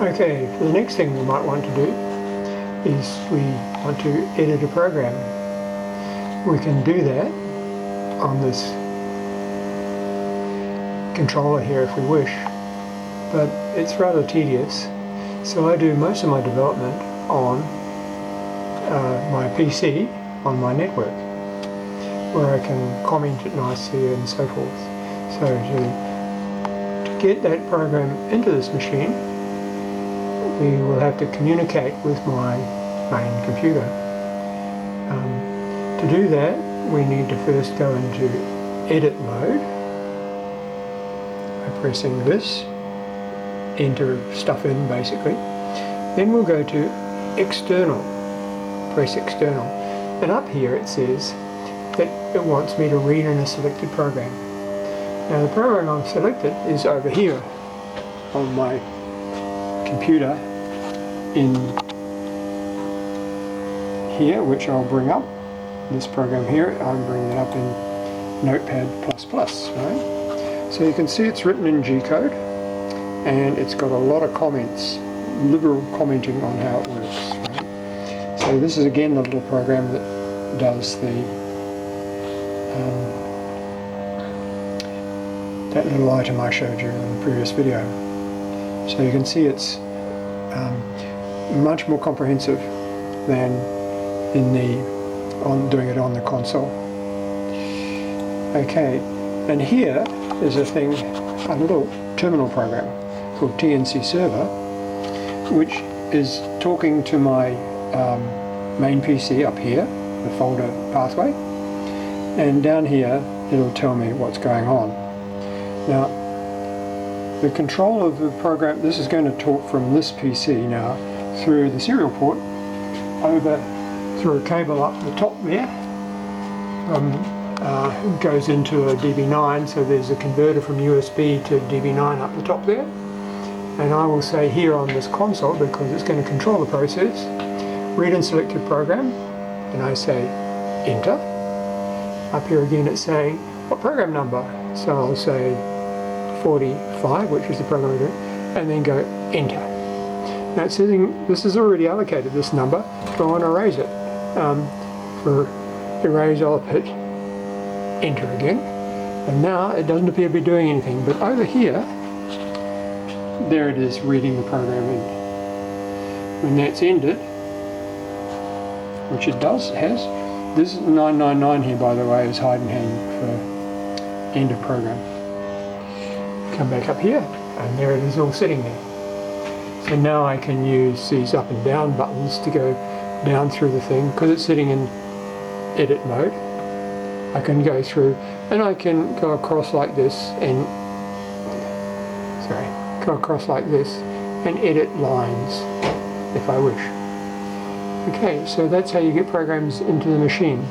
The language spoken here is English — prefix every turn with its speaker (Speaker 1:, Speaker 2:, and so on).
Speaker 1: Okay, for the next thing we might want to do is we want to edit a program. We can do that on this controller here if we wish, but it's rather tedious, so I do most of my development on my PC on my network, where I can comment it nicely and so forth. So to get that program into this machine, we will have to communicate with my main computer. To do that, we need to first go into edit mode by pressing this, enter stuff in basically. Then we'll go to external, press external, and up here it says that it wants me to read in a selected program. Now the program I've selected is over here on my computer in here, which I'll bring up. This program here, I'm bringing it up in Notepad++, right? So you can see it's written in G-code, and it's got a lot of comments, liberal commenting on how it works, right? So this is again the little program that does the that little item I showed you in the previous video. So you can see it's much more comprehensive than in the doing it on the console. Okay, and here is a little terminal program called TNC server, which is talking to my main PC up here, the folder pathway, and down here it'll tell me what's going on. Now, the control of the program, this is going to talk from this PC now through the serial port over through a cable up the top there. Goes into a DB9, so there's a converter from USB to DB9 up the top there. And I will say here on this console, because it's going to control the process, read and selected program, and I say enter. Up here again it's saying what program number, so I'll say 45, which is the program we're doing, and then go enter. Now it's saying this is already allocated, this number, so I want to erase it. For erase I'll hit enter again, and now it doesn't appear to be doing anything, but over here, there it is reading the program in. When that's ended, which it has, this is 999 here by the way is Heidenhain for end of program. Come back up here, and there it is all sitting there. So now I can use these up and down buttons to go down through the thing, because it's sitting in edit mode. I can go through, and I can go across like this and edit lines if I wish. Okay, so that's how you get programs into the machine.